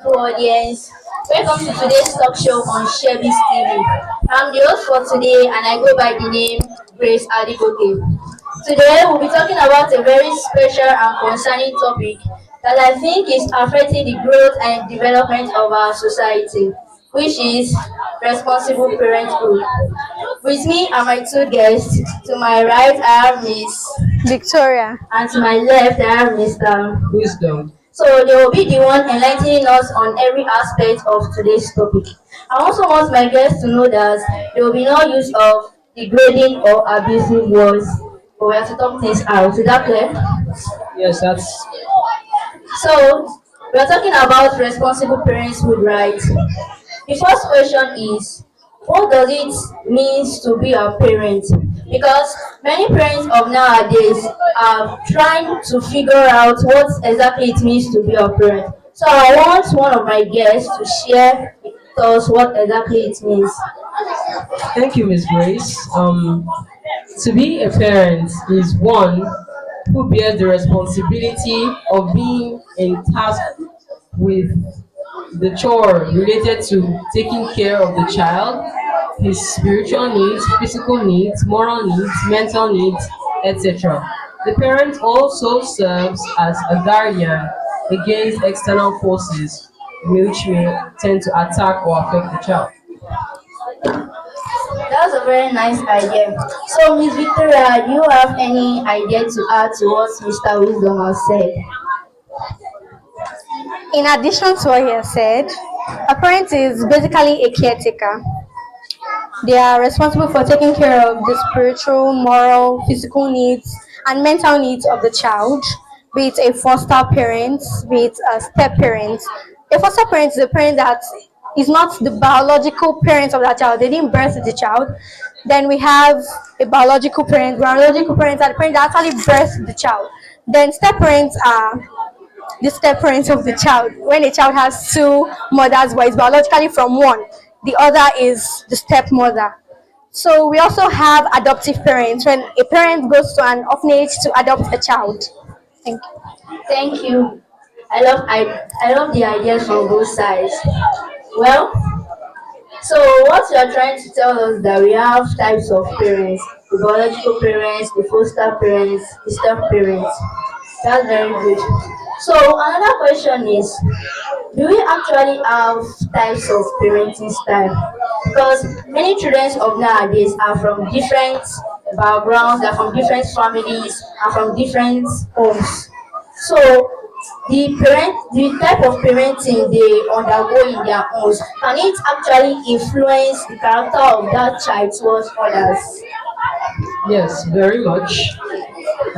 audience. Welcome to today's talk show on Shebi's TV. I'm the host for today and I go by the name Grace Adigoke. Today we'll be talking about a very special and concerning topic that I think is affecting the growth and development of our society, which is responsible parenthood. With me are my two guests. To my right I have Miss Victoria. and to my left I have Mr. Wisdom. So they will be the one enlightening us on every aspect of today's topic. I also want my guests to know that there will be no use of degrading or abusive words, but we have to talk things out. Is that clear? Yes, that's So we are talking about responsible parenthood, right? The first question is, what does it mean to be a parent? Because many parents of nowadays are trying to figure out what exactly it means to be a parent. So I want one of my guests to share with us what exactly it means. thank you, Miss Grace. To be a parent is one who bears the responsibility of being in task with the chore related to taking care of the child, his spiritual needs, physical needs, moral needs, mental needs, etc. The parent also serves as a guardian against external forces which may tend to attack or affect the child. That's a very nice idea. So Miss Victoria, do you have any idea to add to what Mr. Wisdom has said? In addition to what he has said, a parent is basically a caretaker. They are responsible for taking care of the spiritual, moral, physical needs, and mental needs of the child, be it a foster parent, be it a step parent. A foster parent is a parent that is not the biological parent of that child. They didn't birth the child. Then we have a biological parent. Biological parents are the parents that actually birth the child. Then step parents are the step parents of the child. When a child has two mothers, but is biologically from one, the other is the stepmother. So we also have adoptive parents when a parent goes to an orphanage to adopt a child. Thank you. Thank you. I love the ideas from both sides. Well, so what you are trying to tell us that we have types of parents, the biological parents, the foster parents, the step parents. That's very good. So another question is, do we actually have types of parenting style? Because many children of nowadays are from different backgrounds, they're from different families, are from different homes. So the type of parenting they undergo in their homes, can it actually influence the character of that child towards others? Yes, very much.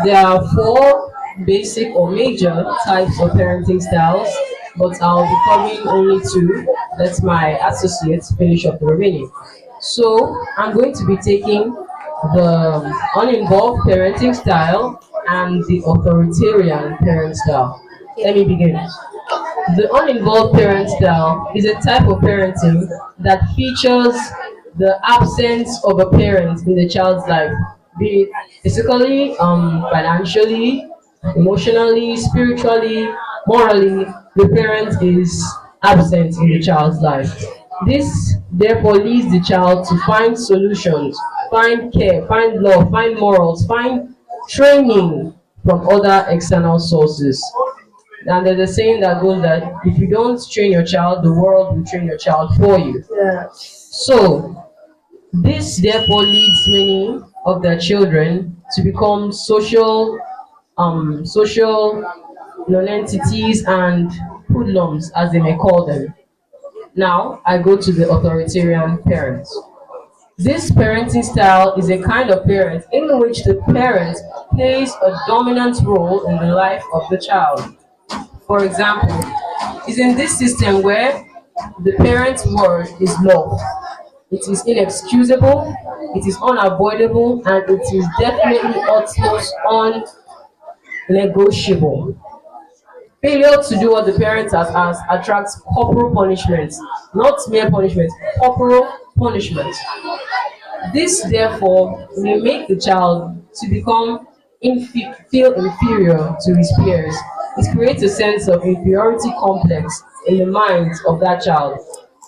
There are four basic or major types of parenting styles, but I'll be covering only two. Let my associates finish up the remaining. So I'm going to be taking the uninvolved parenting style and the authoritarian parent style. Let me begin. The uninvolved parent style is a type of parenting that features the absence of a parent in the child's life, be it physically, financially, emotionally, spiritually, morally, the parent is absent in the child's life. This therefore leads the child to find solutions, find care, find love, find morals, find training from other external sources. And there's a saying that goes that if you don't train your child, the world will train your child for you. Yeah. So this therefore leads many of their children to become social non-entities and hoodlums, as they may call them. Now I go to the authoritarian parents. This parenting style is a kind of parent in which the parent plays a dominant role in the life of the child. For example, is in this system where the parent's word is law. It is inexcusable, it is unavoidable, and it is definitely utmost unnegotiable. Failure to do what the parent has asked attracts corporal punishment, not mere punishment, corporal punishment. This therefore may make the child to become feel inferior to his peers. It creates a sense of inferiority complex in the minds of that child.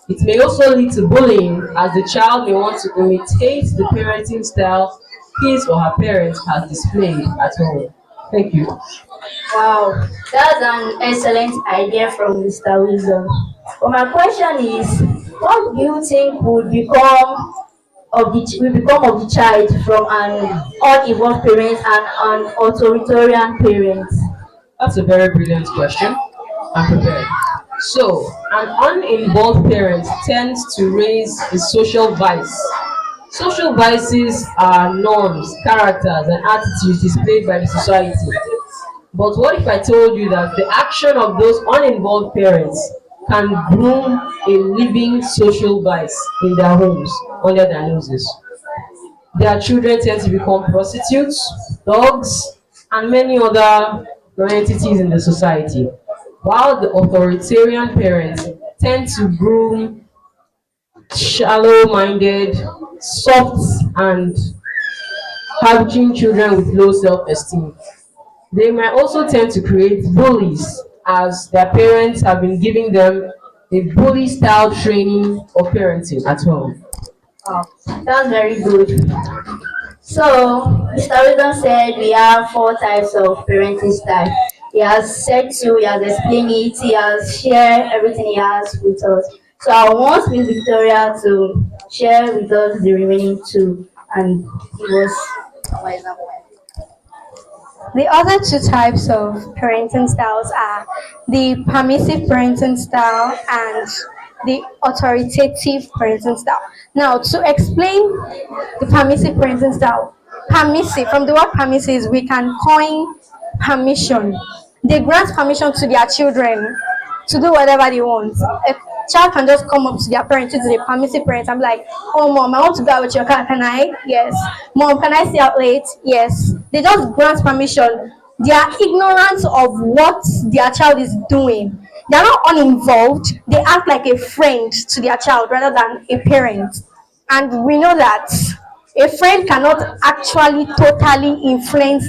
It may also lead to bullying, as the child may want to imitate the parenting style his or her parents has displayed at home. Thank you. Wow, that's an excellent idea from Mr. Wisdom. But my question is, what do you think will become of the child from an uninvolved parent and an authoritarian parent? That's a very brilliant question. I'm prepared. So, an uninvolved parent tends to raise a social vice. Social vices are norms, characters, and attitudes displayed by the society. But what if I told you that the action of those uninvolved parents can groom a living social vice in their homes under their noses? Their children tend to become prostitutes, dogs, and many other entities in the society, while the authoritarian parents tend to groom shallow minded, soft, and having children with low self esteem. They might also tend to create bullies, as their parents have been giving them a bully style training of parenting at home. Wow, that's very good. So, Mr. Wisdom said we have four types of parenting style. He has said two, he has explained it, he has shared everything he has with us. So, I want Miss Victoria to share with us the remaining two and give us our example. The other two types of parenting styles are the permissive parenting style and the authoritative parenting style. Now, to explain the permissive parenting style, permissive, from the word permissive, we can coin permission. They grant permission to their children to do whatever they want. A child can just come up to their parents, to the permissive parents, and be like, "Oh, mom, I want to go out with your car. Can I? Yes. Mom, can I stay out late? Yes." They just grant permission. They are ignorant of what their child is doing. They are not uninvolved. They act like a friend to their child rather than a parent. And we know that a friend cannot actually totally influence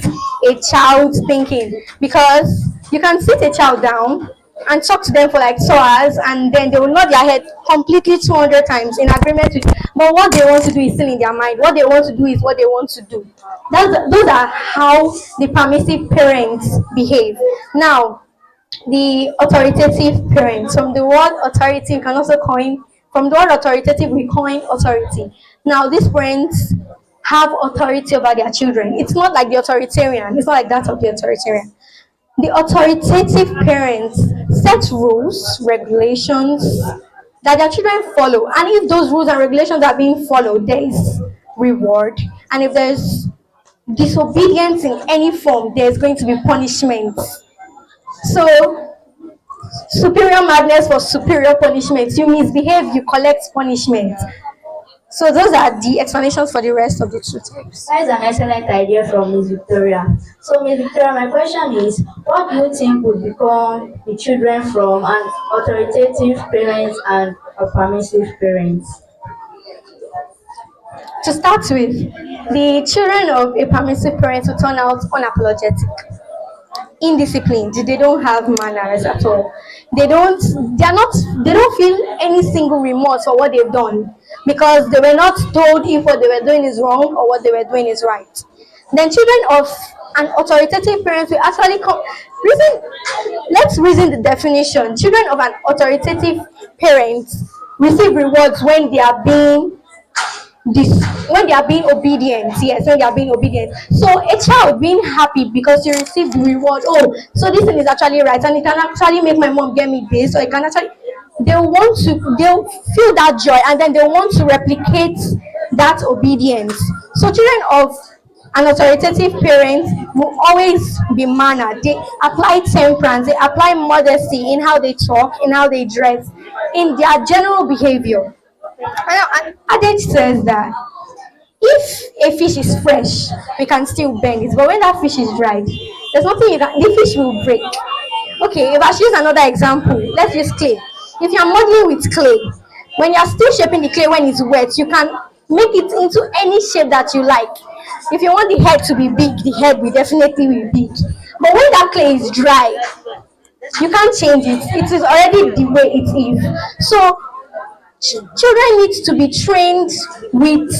a child's thinking, because you can sit a child down and talk to them for like 2 hours, and then they will nod their head completely 200 times in agreement with, but what they want to do is still in their mind. What they want to do is what they want to do. Those are how the permissive parents behave. Now, the authoritative parents. From the word authority, you can also coin, from the word authoritative, we coin authority. Now, these parents have authority over their children. It's not like the authoritarian, it's not like that of the authoritarian. The authoritative parents set rules, regulations that their children follow. And if those rules and regulations are being followed, there is reward. And if there's disobedience in any form, there's going to be punishment. So, superior madness for superior punishment. You misbehave, you collect punishment. So those are the explanations for the rest of the two types. That is an excellent idea from Miss Victoria. So, Miss Victoria, my question is, what do you think would become the children from an authoritative parent and a permissive parent? To start with, the children of a permissive parent will turn out unapologetic, indisciplined. They don't have manners at all. They don't feel any single remorse for what they've done, because they were not told if what they were doing is wrong or what they were doing is right. Then children of an authoritative parent will actually come reason let's reason the definition. Children of an authoritative parent receive rewards when they are being this when they are being obedient. Yes, when they are being obedient. So a child being happy because you received the reward. Oh, so this thing is actually right, and it can actually make my mom get me this, or it can actually, they'll feel that joy, and then they'll want to replicate that obedience. So children of an authoritative parent will always be mannered. They apply temperance, they apply modesty in how they talk, in how they dress, in their general behavior. An adage says that if a fish is fresh, we can still bend it, but when that fish is dried, there's nothing the fish will break. Okay, if I should use another example, let's use clay. If you're modeling with clay, when you're still shaping the clay when it's wet, you can make it into any shape that you like. If you want the head to be big, the head will definitely be big. But when that clay is dry, You can't change it. It is already the way it is. So children need to be trained with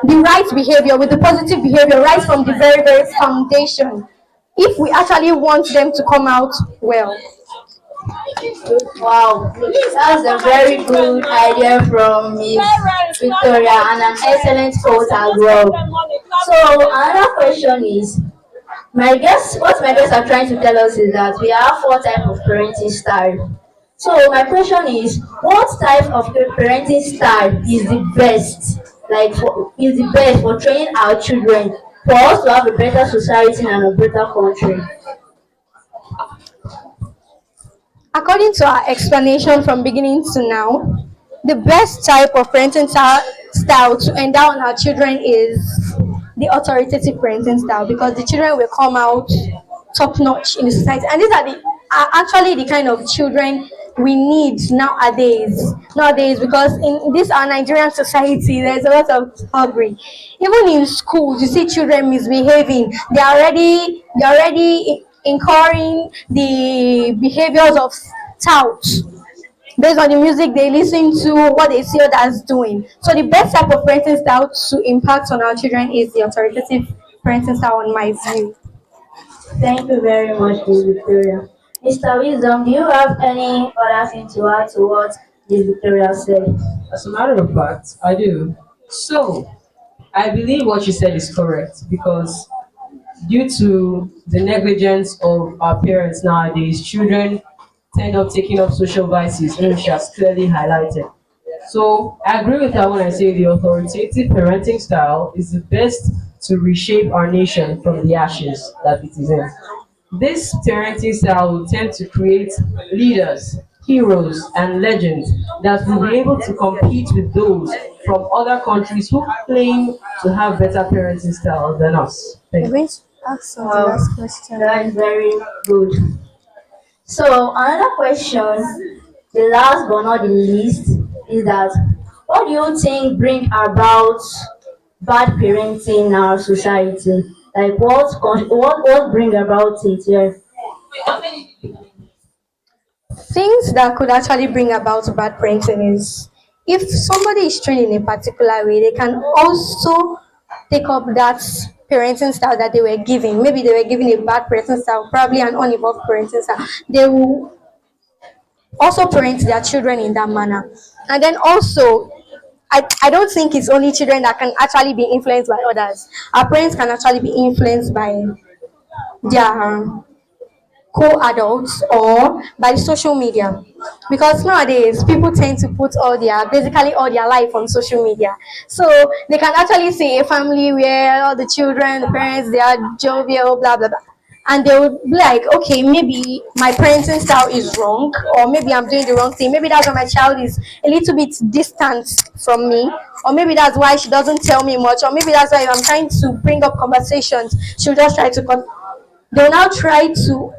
the right behavior, with the positive behavior, right from the very, very foundation. If we actually want them to come out well. Wow, that's a very good idea from Miss Victoria and an excellent quote as well. So another question is, what my guests are trying to tell us is that we have four types of parenting style. So my question is, what type of parenting style is the best? Is the best for training our children for us to have a better society and a better country? According to our explanation from beginning to now, the best type of parenting style to endow on our children is the authoritative parenting style, because the children will come out top notch in the society. And these are actually the kind of children we need nowadays, because in this our Nigerian society there's a lot of hungry. Even in schools you see children misbehaving. They're already incurring the behaviors of touts based on the music they listen to, what they see others doing. So the best type of parenting style to impact on our children is the authoritative parenting style, in my view. Thank you very much, Miss Victoria. Mr. Wisdom, do you have any other thing to add to what Miss Victoria said? As a matter of fact, I do. So, I believe what you said is correct because due to the negligence of our parents nowadays, children tend up taking up social vices, which she has clearly highlighted. So I agree with her when I say the authoritative parenting style is the best to reshape our nation from the ashes that it is in. This parenting style will tend to create leaders, heroes, and legends that will be able to compete with those from other countries who claim to have better parenting style than us. We're Thank you. going to ask the Wow, last question. that is very good. So another question, the last but not the least, is that what do you think bring about bad parenting in our society? Like what bring about it? Yeah. Things that could actually bring about bad parenting is if somebody is trained in a particular way, they can also take up that parenting style that they were given. Maybe they were given a bad parenting style, probably an unevolved parenting style. They will also parent their children in that manner. And then also, I don't think it's only children that can actually be influenced by others. Our parents can actually be influenced by their co-adults or by social media, because nowadays people tend to put all their life on social media. So they can actually see a family where all the children, the parents, they are jovial, blah blah blah, and they would be like, okay, maybe my parenting style is wrong, or maybe I'm doing the wrong thing. Maybe that's why my child is a little bit distant from me, or maybe that's why she doesn't tell me much, or maybe that's why if I'm trying to bring up conversations, she'll just try to they'll now try to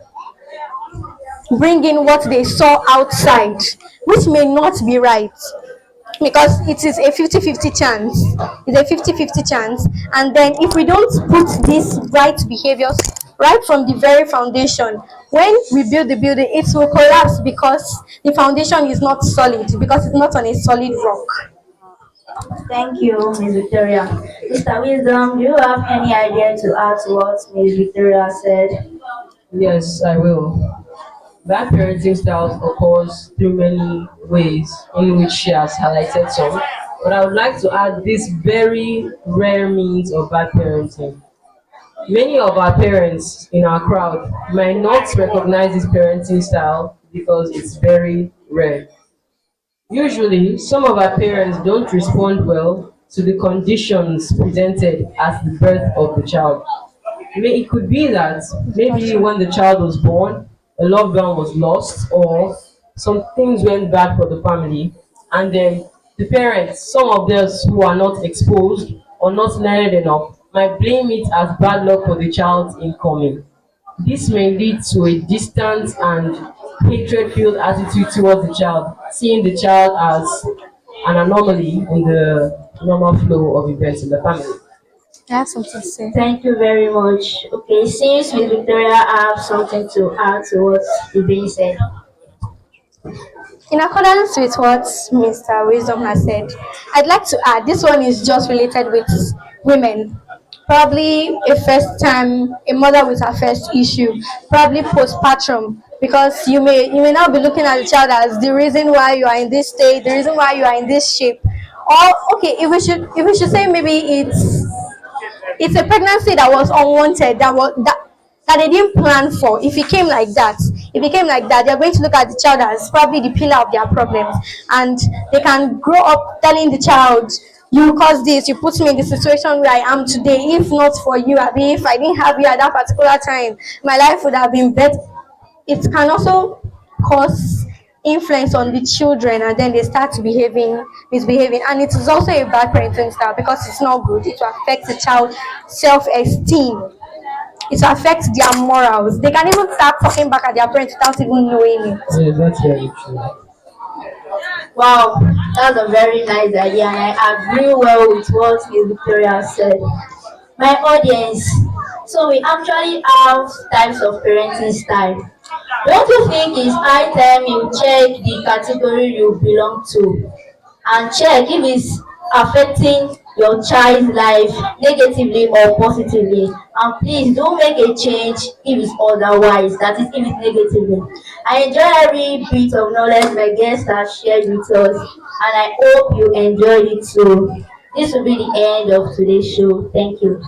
bring in what they saw outside, which may not be right, because it is a 50-50 chance. It's a 50-50 chance. And then if we don't put these right behaviors right from the very foundation, when we build the building, it will collapse because the foundation is not solid, because it's not on a solid rock. Thank you, Miss Victoria. Mr. Wisdom, do you have any idea to add to what Miss Victoria said? Yes, I will. Bad parenting styles occurs through many ways in which she has highlighted some, but I would like to add this very rare means of bad parenting. Many of our parents in our crowd might not recognize this parenting style because it's very rare. Usually, some of our parents don't respond well to the conditions presented at the birth of the child. It could be that maybe when the child was born, a loved one was lost, or some things went bad for the family, and then the parents, some of those who are not exposed or not learned enough, might blame it as bad luck for the child's incoming. This may lead to a distant and hatred filled attitude towards the child, seeing the child as an anomaly in the normal flow of events in the family. I have something to say. Thank you very much. Okay, since Miss Victoria have something to add to what is being said. In accordance with what Mr. Wisdom has said, I'd like to add this one is just related with women. Probably a first time, a mother with her first issue, probably postpartum, because you may now be looking at the child as the reason why you are in this state, the reason why you are in this shape. Or okay, if we should say maybe it's a pregnancy that was unwanted, that they didn't plan for. If it came like that, they're going to look at the child as probably the pillar of their problems, and they can grow up telling the child, you caused this, you put me in the situation where I am today. If not for you, I mean, if I didn't have you at that particular time, my life would have been better. It can also cause influence on the children, and then they start misbehaving, and it is also a bad parenting style because it's not good. It will affect the child self-esteem, it will affect their morals. They can even start talking back at their parents without even knowing it. Yes, that's very true. Wow, that's a very nice idea, and I agree well with what Miss Victoria said. My audience, so we actually have types of parenting style. Don't you think it's high time you check the category you belong to and check if it's affecting your child's life negatively or positively? And please don't make a change if it's otherwise, that is, if it's negatively. I enjoy every bit of knowledge my guests have shared with us, and I hope you enjoyed it too. This will be the end of today's show. Thank you.